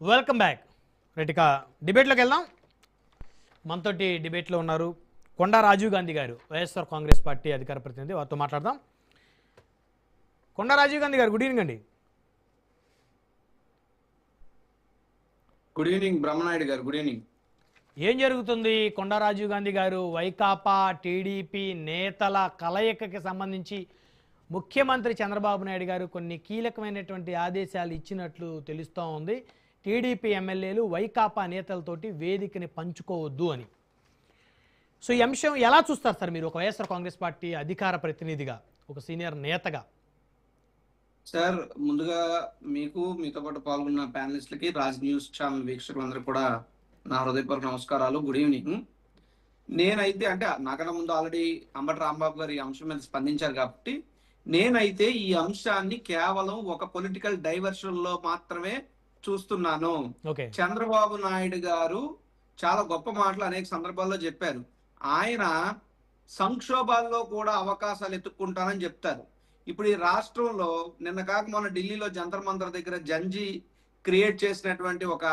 Welcome back. రైట్గా డిబేట్లోకి వెళ్దాం. మనతోటి డిబేట్లో ఉన్నారు కొండా రాజీవ్ గాంధీ గారు, వైఎస్ఆర్ కాంగ్రెస్ పార్టీ అధికార ప్రతినిధి. వారితో మాట్లాడదాం. కొండా రాజీవ్ గాంధీ గారు, గుడ్ ఈవినింగ్ అండి. గుడ్ ఈవినింగ్ బ్రహ్మనాయుడు గారు, గుడ్ ఈవినింగ్. ఏం జరుగుతుంది? కొండా రాజీవ్ గాంధీ గారు వైకాపా టీడీపీ నేతల కలయికకి సంబంధించి ముఖ్యమంత్రి చంద్రబాబు నాయుడు గారు కొన్ని కీలకమైనటువంటి ఆదేశాలు ఇచ్చినట్లు తెలుస్తూ ఉంది. టీడీపీ ఎమ్మెల్యేలు వైకాపా నేతలతోటి వేదికని పంచుకోవద్దు అని. సో ఈ అంశం ఎలా చూస్తారు సార్ మీరు, ఒక వైఎస్ఆర్ కాంగ్రెస్ పార్టీ అధికార ప్రతినిధిగా, ఒక సీనియర్ నేతగా? సార్, ముందుగా మీతో పాటు పాల్గొన్న ప్యానలిస్టులకి, రాజ్ న్యూస్ ఛానల్ వీక్షకులందరూ కూడా నా హృదయపూర్వక నమస్కారాలు, గుడ్ ఈవినింగ్. నేనైతే నాకన్నా ముందు ఆల్రెడీ అంబటి రాంబాబు గారు ఈ అంశం మీద స్పందించారు కాబట్టి నేనైతే ఈ అంశాన్ని కేవలం ఒక పొలిటికల్ డైవర్షన్ లో మాత్రమే చూస్తున్నాను. చంద్రబాబు నాయుడు గారు చాలా గొప్ప మాటలు అనేక సందర్భాల్లో చెప్పారు. ఆయన సంక్షోభాల్లో కూడా అవకాశాలు ఎత్తుక్కుంటానని చెప్తారు. ఇప్పుడు ఈ రాష్ట్రంలో నిన్న కాక మొన్న ఢిల్లీలో జంతర్ మంతర్ దగ్గర జంజీ క్రియేట్ చేసినటువంటి ఒక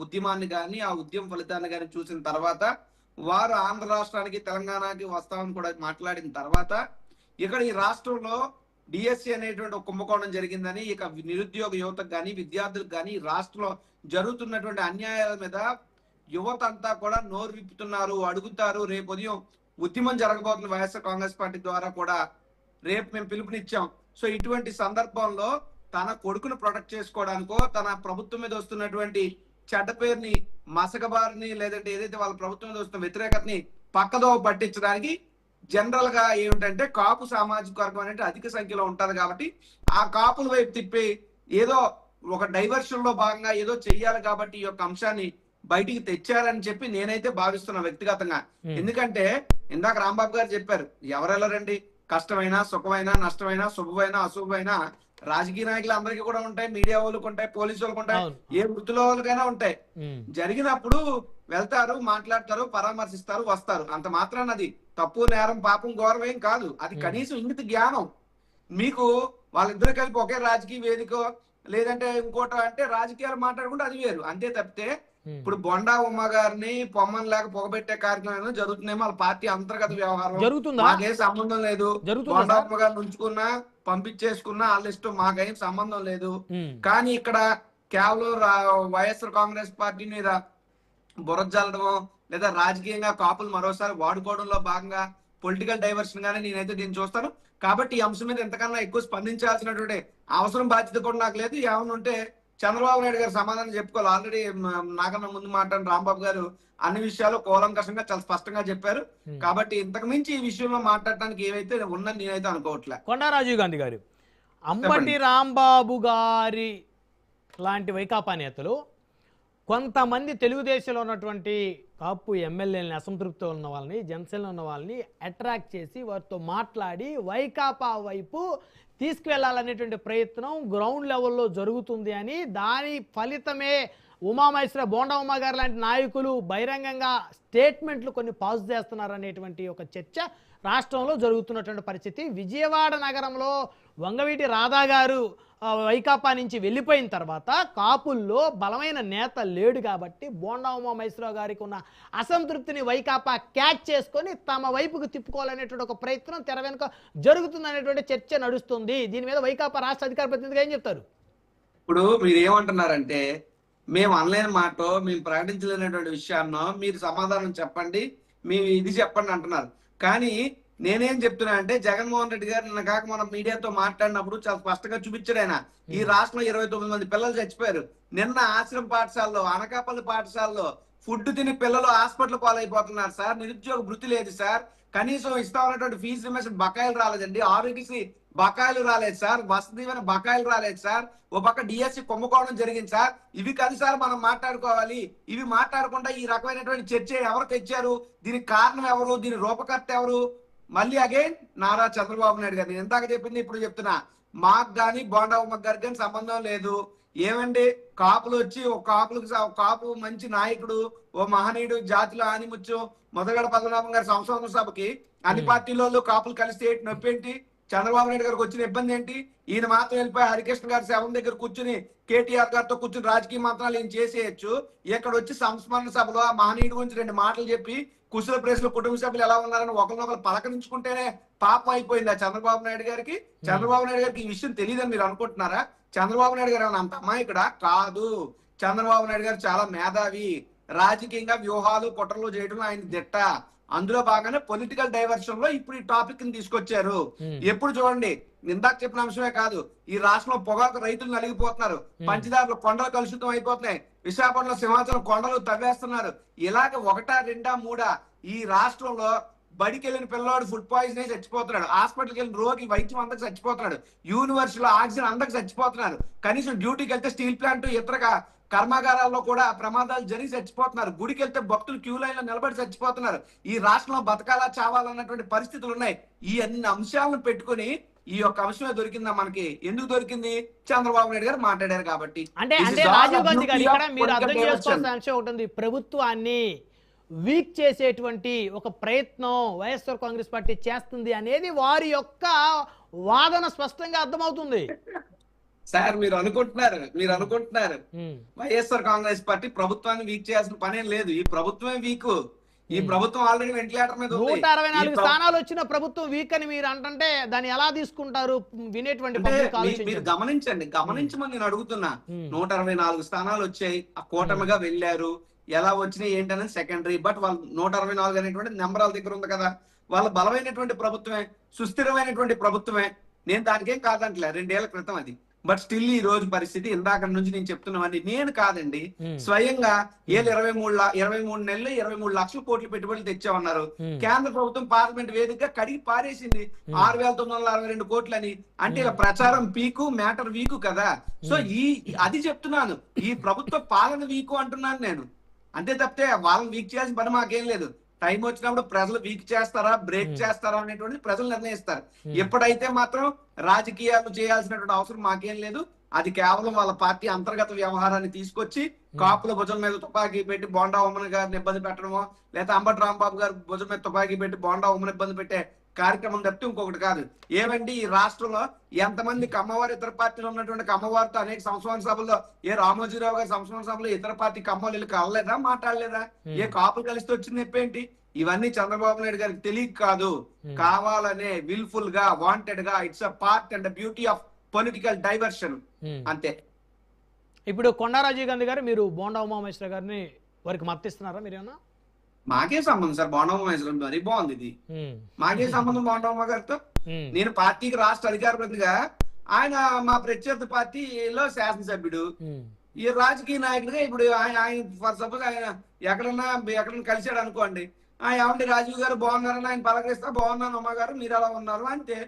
ఉద్యమాన్ని కానీ, ఆ ఉద్యమ ఫలితాన్ని కానీ చూసిన తర్వాత, వారు ఆంధ్ర రాష్ట్రానికి తెలంగాణకి వస్తామని కూడా మాట్లాడిన తర్వాత, ఇక్కడ ఈ రాష్ట్రంలో డిఎస్సి అనేటువంటి ఒక కుంభకోణం జరిగిందని, ఇక నిరుద్యోగ యువతకు కానీ, విద్యార్థులకు కానీ రాష్ట్రంలో జరుగుతున్నటువంటి అన్యాయాల మీద యువత అంతా కూడా నోరు విప్పుతున్నారు, అడుగుతారు. రేపు ఉదయం ఉద్యమం జరగబోతున్న వైఎస్ఆర్ కాంగ్రెస్ పార్టీ ద్వారా కూడా రేపు మేము పిలుపునిచ్చాం. సో ఇటువంటి సందర్భంలో తన కొడుకును ప్రొటెక్ట్ చేసుకోవడానికో, తన ప్రభుత్వం మీద వస్తున్నటువంటి చెడ్డ పేరుని, మసకబారిని, లేదంటే ఏదైతే వాళ్ళ ప్రభుత్వం మీద వస్తున్న వ్యతిరేకతని పక్కదో పట్టించడానికి జనరల్ గా ఏమిటంటే కాపు సామాజిక వర్గం అనేది అధిక సంఖ్యలో ఉంటారు కాబట్టి ఆ కాపుల వైపు తిప్పి ఏదో ఒక డైవర్షన్ లో భాగంగా ఏదో చెయ్యాలి కాబట్టి ఈ యొక్క అంశాన్ని బయటికి తెచ్చారని చెప్పి నేనైతే భావిస్తున్నా వ్యక్తిగతంగా. ఎందుకంటే ఇందాక రాంబాబు గారు చెప్పారు, ఎవరెళ్ళరండి, కష్టమైనా సుఖమైనా నష్టమైనా శుభమైనా అశుభమైనా రాజకీయ నాయకులు అందరికీ కూడా ఉంటాయి, మీడియా వాళ్ళకి ఉంటాయి, పోలీసు వాళ్ళకి ఉంటాయి, ఏ వృత్తిలో వాళ్ళకైనా ఉంటాయి. జరిగినప్పుడు వెళ్తారు, మాట్లాడతారు, పరామర్శిస్తారు, వస్తారు. అంత మాత్రాన అది తప్పు, నేరం, పాపం, ఘోరం ఏం కాదు. అది కనీసం ఇంగిత జ్ఞానం. మీకు వాళ్ళిద్దరు కలిపి ఒకే రాజకీయ వేదిక లేదంటే ఇంకోట అంటే రాజకీయాలు మాట్లాడుకుంటే అది వేరు. అంతే తప్పితే ఇప్పుడు బొండా ఉమ్మ గారిని పొమ్మని లేక పొగబెట్టే కార్యక్రమం జరుగుతుందేమో, వాళ్ళ పార్టీ అంతర్గత వ్యవహారం, మాకేం సంబంధం లేదు. బొండా ఉమ్మ గారిని ఉంచుకున్నా పంపించేసుకున్నా వాళ్ళ ఇష్టం, మాకేం సంబంధం లేదు. కానీ ఇక్కడ కేవలం వైఎస్ఆర్ కాంగ్రెస్ పార్టీ మీద బురజల్లడమో లేదా రాజకీయంగా కాపులు మరోసారి వాడుకోవడంలో భాగంగా పొలిటికల్ డైవర్షన్ గానే నేనైతే దీన్ని చూస్తాను. కాబట్టి ఈ అంశం మీద ఎంతకన్నా ఎక్కువ స్పందించాల్సినటువంటి అవసరం, బాధ్యత కూడా నాకు లేదు. ఏమన్నా ఉంటే చంద్రబాబు నాయుడు గారు సమాధానం చెప్పుకోవాలి. ఆల్రెడీ నాకన్నా ముందు మాట్లాడిన రాంబాబు గారు అన్ని విషయాలు కూలంకషంగా చాలా స్పష్టంగా చెప్పారు. కాబట్టి ఇంతకు మించి ఈ విషయంలో మాట్లాడటానికి ఏవైతే ఉన్నది నేనైతే అనుకోవట్లే. కొండా రాజీవ్ గాంధీ గారు, అంబటి రాంబాబు గారి లాంటి వైకాపా నేతలు కొంతమంది తెలుగుదేశంలో ఉన్నటువంటి కాపు ఎమ్మెల్యేలని, అసంతృప్తితో ఉన్న వాళ్ళని, జనసేనలో ఉన్న వాళ్ళని అట్రాక్ట్ చేసి వారితో మాట్లాడి వైకాపా వైపు తీసుకువెళ్ళాలనేటువంటి ప్రయత్నం గ్రౌండ్ లెవెల్లో జరుగుతుంది అని, దాని ఫలితమే ఉమామహేశ్వర, బోండా ఉమా గారు లాంటి నాయకులు బహిరంగంగా స్టేట్మెంట్లు కొన్ని పాస్ చేస్తున్నారు అనేటువంటి ఒక చర్చ రాష్ట్రంలో జరుగుతున్నటువంటి పరిస్థితి. విజయవాడ నగరంలో వంగవీటి రాధా గారు వైకాపా నుంచి వెళ్ళిపోయిన తర్వాత కాపుల్లో బలమైన నేత లేడు కాబట్టి బోండా ఉమామహేశ్వరరావు గారికి ఉన్న అసంతృప్తిని వైకాపా క్యాచ్ చేసుకొని తమ వైపుకు తిప్పుకోవాలనేటువంటి ఒక ప్రయత్నం తెర వెనుక జరుగుతుందనేటువంటి చర్చ నడుస్తుంది. దీని మీద వైకాపా రాష్ట్ర అధికార ప్రతినిధిగా ఏం చెప్తారు? ఇప్పుడు మీరు ఏమంటున్నారంటే, మేము అనలేని మాట, మేము ప్రకటించలేనటువంటి విషయాన్నో మీరు సమాధానం చెప్పండి, మేము ఇది చెప్పండి అంటున్నారు. కానీ నేనేం చెప్తున్నా అంటే, జగన్మోహన్ రెడ్డి గారు నిన్న కాక మన మీడియాతో మాట్లాడినప్పుడు చాలా స్పష్టంగా చూపించాడు. ఆయన ఈ రాష్ట్రంలో 29 మంది పిల్లలు చచ్చిపోయారు. నిన్న ఆశ్రమ పాఠశాలలో, అనకాపల్లి పాఠశాలలో ఫుడ్ తిని పిల్లలు హాస్పిటల్ పాలైపోతున్నారు సార్. నిరుద్యోగ వృత్తి లేదు సార్. కనీసం ఇస్తా ఉన్నటువంటి ఫీజు రిమేషన్ బకాయిలు రాలేదండి. ఆరోగ్యశ్రీ బకాయిలు రాలేదు సార్. వసతి దీవెన బకాయిలు రాలేదు సార్. ఓ పక్క డిఎస్సి కుంభకోణం జరిగింది సార్. ఇవి కాదు సార్ మనం మాట్లాడుకోవాలి. ఇవి మాట్లాడకుండా ఈ రకమైనటువంటి చర్చ ఎవరు తెచ్చారు, దీనికి కారణం ఎవరు, దీని రూపకర్త ఎవరు? మళ్ళీ అగైన్ నారా చంద్రబాబు నాయుడు గారు. నేను ఎందాక చెప్పింది ఇప్పుడు చెప్తున్నా, మాకు కానీ బోండా ఉమ్మకి గారికి కానీ సంబంధం లేదు. ఏమండి, కాపులు వచ్చి ఒక కాపు మంచి నాయకుడు, ఓ మహనీయుడు, జాతిలో ఆనిముత్యం మొదగడ పద్మనాభం గారి సంవత్సరం సభకి అన్ని పార్టీలలో కాపులు కలిస్తే నొప్పేంటి? చంద్రబాబు నాయుడు గారికి వచ్చిన ఇబ్బంది ఏంటి? ఈయన మాత్రం వెళ్ళిపోయి హరికృష్ణ గారి శవం దగ్గర కూర్చుని కేటీఆర్ గారితో కూర్చుని రాజకీయ మంత్రాలు ఈయన చేసేయచ్చు. ఇక్కడ వచ్చి సంస్మరణ సభలో ఆ మహనీయుడి గురించి 2 మాటలు చెప్పి కుశల ప్రెస్లో కుటుంబ సభ్యులు ఎలా ఉన్నారని ఒకరినొకరు పలకరించుకుంటేనే పాపం అయిపోయింది ఆ చంద్రబాబు నాయుడు గారికి. చంద్రబాబు నాయుడు గారికి ఈ విషయం తెలియదని మీరు అనుకుంటున్నారా? చంద్రబాబు నాయుడు గారు ఏమైనా అంత అమాయకుడా? కాదు. చంద్రబాబు నాయుడు గారు చాలా మేధావి. రాజకీయంగా వ్యూహాలు కుట్రలు చేయడం ఆయన దిట్ట. అందులో బాగానే పొలిటికల్ డైవర్షన్ లో ఇప్పుడు ఈ టాపిక్ ని తీసుకొచ్చారు. ఎప్పుడు చూడండి, ఇందాక చెప్పిన అంశమే కాదు, ఈ రాష్ట్రంలో పొగాకు రైతులు నలిగిపోతున్నారు, పంచదారులు కొండలు కలుషితం అయిపోతున్నాయి, విశాఖపట్నంలో సింహాచలం కొండలు తవ్వేస్తున్నారు. ఇలాగ 1, 2, 3 ఈ రాష్ట్రంలో బడికి వెళ్ళిన పిల్లవాడు ఫుడ్ పాయిజన్ అయి చచ్చిపోతున్నాడు, హాస్పిటల్కి వెళ్ళిన రోగి వైద్యం అందరికి చచ్చిపోతున్నాడు, యూనివర్సిటీలో ఆక్సిజన్ అందరికి చచ్చిపోతున్నారు, కనీసం డ్యూటీకి వెళ్తే స్టీల్ ప్లాంట్ ఇతర కర్మాగారాల్లో కూడా ప్రమాదాలు జరిగి చచ్చిపోతున్నారు, గుడికి వెళ్తే భక్తులు క్యూ లైన్ లో నిలబడి చచ్చిపోతున్నారు. ఈ రాష్ట్రంలో బతకాలా చావాలన్నటువంటి పరిస్థితులు ఉన్నాయి. ఈ అన్ని అంశాలను పెట్టుకుని ఈ యొక్క అంశమే దొరికిందా మనకి? ఎందుకు దొరికింది? చంద్రబాబు నాయుడు గారు మాట్లాడారు కాబట్టి. అంటే రాజీవ్ గాంధీ గారు ఇక్కడ మీరు అర్థం చేసుకోవాల్సిన అంశం ఉంటుంది. ప్రభుత్వాన్ని వీక్ చేసేటువంటి ఒక ప్రయత్నం వైఎస్ఆర్ కాంగ్రెస్ పార్టీ చేస్తుంది అనేది వారి యొక్క వాదన స్పష్టంగా అర్థమవుతుంది. సార్ మీరు అనుకుంటున్నారు వైఎస్ఆర్ కాంగ్రెస్ పార్టీ ప్రభుత్వాన్ని వీక్ చేయాల్సిన పనేం లేదు. ఈ ప్రభుత్వమే వీక్. ఈ ప్రభుత్వం ఆల్రెడీ వెంటిలేటర్ మీద 164 స్థానాలు వచ్చిన ప్రభుత్వం వీక్ అని మీరు అంటే దాన్ని ఎలా తీసుకుంటారు? వినేటువంటి మీరు గమనించమని నేను అడుగుతున్నా. 164 స్థానాలు వచ్చాయి, ఆ కూటమిగా వెళ్ళారు. ఎలా వచ్చినాయి ఏంటనేది సెకండరీ. బట్ వాళ్ళు 164 అనేటువంటి నెంబర్ వాళ్ళ దగ్గర ఉంది కదా. వాళ్ళ బలమైనటువంటి ప్రభుత్వమే, సుస్థిరమైనటువంటి ప్రభుత్వమే. నేను దానికేం కాదంటలే, 2 ఏళ్ల క్రితం అది. బట్ స్టిల్ ఈ రోజు పరిస్థితి ఇందాక నుంచి నేను చెప్తున్నామని నేను కాదండి, స్వయంగా 23 నెలలు 23 లక్షల కోట్ల పెట్టుబడులు తెచ్చామన్నారు. కేంద్ర ప్రభుత్వం పార్లమెంట్ వేదికగా కడిగి పారేసింది 6,962 కోట్లని. అంటే ఇలా ప్రచారం పీకు, మ్యాటర్ వీకు కదా. సో అది చెప్తున్నాను, ఈ ప్రభుత్వ పాలన వీకు అంటున్నాను నేను. అంతే తప్పితే వాళ్ళని వీక్ చేయాల్సిన పని మాకేం లేదు. టైం వచ్చినప్పుడు ప్రజలు వీక్ చేస్తారా, బ్రేక్ చేస్తారా అనేటువంటి ప్రజలు నిర్ణయిస్తారు. ఎప్పుడైతే మాత్రం రాజకీయాలు చేయాల్సినటువంటి అవసరం మాకేం లేదు. అది కేవలం వాళ్ళ పార్టీ అంతర్గత వ్యవహారాన్ని తీసుకొచ్చి కాపుల భుజం మీద తుపాకీ పెట్టి బోండా ఉమ్మన్ గారిని ఇబ్బంది పెట్టడమో, లేదా అంబటి రాంబాబు గారి భుజం మీద తుపాకీ పెట్టి బోండా ఉమ్మన్ ఇబ్బంది పెట్టే కార్యక్రమం తప్పితే ఇంకొకటి కాదు. ఏమండి, ఈ రాష్ట్రంలో ఎంతమంది కమ్మవారు ఇతర పార్టీలో ఉన్నటువంటి కమ్మవారితో అనేక సంస్మరణ సభల్లో, రామోజీరావు గారి సంస్మరణ సభలో ఇతర పార్టీ కమ్మలు వీళ్ళు కలలేదా, మాట్లాడలేదా? ఏ కాపులు కలిస్తే వచ్చింది నొప్పేంటి? ఇవన్నీ చంద్రబాబు నాయుడు గారికి తెలియక కాదు, కావాలనే విల్ఫుల్ గా, వాంటెడ్ గా. It's a part and beauty of political diversion, అంతే. ఇప్పుడు కొండా రాజీవ్ గాంధీ గారు మీరు బోండా ఉమామహేశ్వర గారిని వారికి మద్దతిస్తున్నారా? మీరేమన్నా? మాకే సంబంధం సార్, బోండా ఉమామహేశ్వర మరీ బాగుంది ఇది. మాకే సంబంధం బోండా ఉమా గారితో. నేను పార్టీకి రాష్ట్ర అధికార ప్రతినిధిగా, ఆయన మా ప్రత్యర్థి పార్టీలో శాసనసభ్యుడు, ఈ రాజకీయ నాయకుడిగా. ఇప్పుడు ఆయన ఫర్ సపోజ్ ఆయన ఎక్కడన్నా కలిశాడు అనుకోండి, ఏమండి రాజీవ్ గారు బాగున్నారని ఆయన పలకరిస్తా, బాగున్నాను ఉమా గారు, మీరు ఎలా ఉన్నారు అంతే.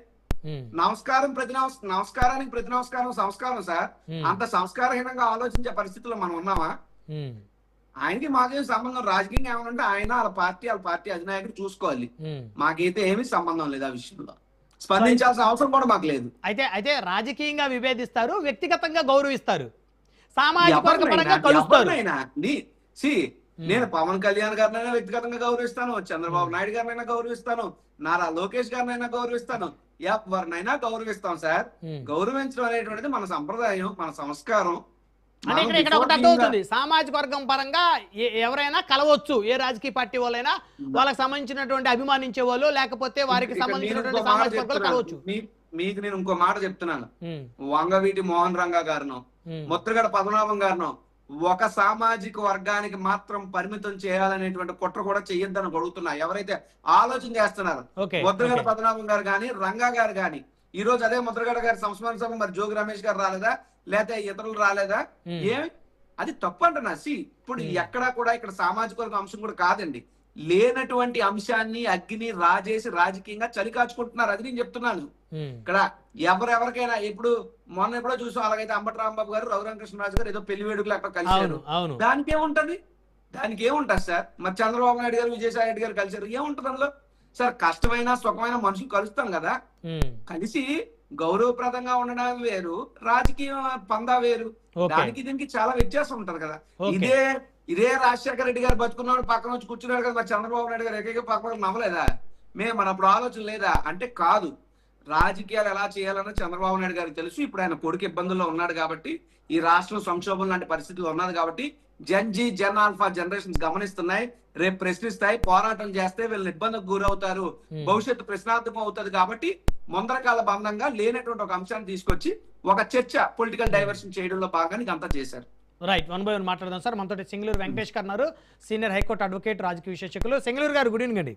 నమస్కారం, నమస్కారానికి ప్రతి నమస్కారం సంస్కారం సార్. అంత సంస్కారహీనంగా ఆలోచించే పరిస్థితుల్లో మనం ఉన్నామా? ఆయనకి మాకేం సంబంధం. రాజకీయంగా ఏమన్నా ఆయన వాళ్ళ పార్టీ అధినాయకుడు చూసుకోవాలి. మాకైతే ఏమీ సంబంధం లేదు ఆ విషయంలో. స్పందించాల్సిన అవసరం కూడా మాకు లేదు. అయితే రాజకీయంగా విభేదిస్తారు, వ్యక్తిగతంగా గౌరవిస్తారు, సామాజిక వర్గ పరంగా కలుస్తారు. నేను పవన్ కళ్యాణ్ గారినైనా వ్యక్తిగతంగా గౌరవిస్తాను, చంద్రబాబు నాయుడు గారినైనా గౌరవిస్తాను, నారా లోకేష్ గారినైనా గౌరవిస్తాను, ఎవరినైనా గౌరవిస్తాం సార్. గౌరవించడం అనేటువంటిది మన సంప్రదాయం, మన సంస్కారం. అంటే ఇక్కడ ఒకటి అర్థమవుతుంది, సామాజిక వర్గం పరంగా ఎవరైనా కలవచ్చు, ఏ రాజకీయ పార్టీ వాళ్ళైనా, వాళ్ళకి సంబంధించినటువంటి అభిమానించే వాళ్ళు, లేకపోతే వారికి సంబంధించినటువంటి సామాజిక వర్గాలు కలవచ్చు. మీకు నేను ఇంకో మాట చెప్తున్నాను. వంగవీటి మోహన్ రంగా గారినో, ముద్రగడ పద్మనాభం గారినో ఒక సామాజిక వర్గానికి మాత్రం పరిమితం చేయాలనేటువంటి కుట్ర కూడా చెయ్యొద్దని అడుగుతున్నా. ఎవరైతే ఆలోచన చేస్తున్నారు, ముద్రగడ పద్మనాభం గారు గాని, రంగా గారు గాని, ఈ రోజు అదే ముద్రగడ గారి సంస్మరణ సభ మరి జోగి రమేష్ గారు రాలేదా, లేకపోతే ఇతరులు రాలేదా? ఏమి అది తప్పు అంటున్నా. ఇప్పుడు ఎక్కడా కూడా ఇక్కడ సామాజిక వర్గ అంశం కూడా కాదండి. లేనటువంటి అంశాన్ని అగ్ని రాజేసి రాజకీయంగా చలి కాచుకుంటున్నారు. అది నేను చెప్తున్నాను. ఇక్కడ ఎవరెవరికైనా ఇప్పుడు మొన్న ఎప్పుడో చూసాం, అలాగైతే అంబటి రాంబాబు గారు, రఘురామకృష్ణరాజు గారు ఏదో పెళ్లి వేడుకలు అక్కడ కలిశారు. దానికి ఏముంటది సార్? మరి చంద్రబాబు నాయుడు గారు, విజయసాయి రెడ్డి గారు కలిశారు, ఏముంటది అందులో సార్? కష్టమైన సుఖమైన మనుషులు కలుస్తాం కదా, కలిసి గౌరవప్రదంగా ఉండడం వేరు, రాజకీయ పందా వేరు. దానికి దీనికి చాలా వ్యత్యాసం ఉంటది కదా. ఇదే రాజశేఖర రెడ్డి గారు బతుకున్నాడు, పక్కన వచ్చి కూర్చున్నాడు కదా, మరి చంద్రబాబు నాయుడు గారు ఏకైక పక్కన నవ్వలేదా? మన అప్పుడు ఆలోచన లేదా అంటే కాదు. రాజకీయాలు ఎలా చేయాలన్న చంద్రబాబు నాయుడు గారికి తెలుసు. ఇప్పుడు ఆయన కొడుకు ఇబ్బందుల్లో ఉన్నాడు కాబట్టి, ఈ రాష్ట్రం సంక్షోభం లాంటి పరిస్థితులు ఉన్నది కాబట్టి జెన్జీ జెన్ ఆల్ఫా జనరేషన్స్ గమనిస్తున్నాయి, రేపు ప్రశ్నిస్తాయి, పోరాటం చేస్తే వీళ్ళు ఇబ్బందికి గురవుతారు, భవిష్యత్తు ప్రశ్నార్థకం అవుతుంది. కాబట్టి ముందరకాల బంధంగా లేనటువంటి ఒక అంశాన్ని తీసుకొచ్చి ఒక చర్చ పొలిటికల్ డైవర్షన్ చేయడంలో భాగంగా ఇదంతా చేశారు. రైట్, 1 by 1 మాట్లాడదాం సార్. మనతో సింగళూరు వెంకటేష్ గారు ఉన్నారు, సీనియర్ హైకోర్టు అడ్వకేట్, రాజకీయ విశ్లేషకులు. సింగళూరు గారు గుడ్ ఈవినింగ్ అండి.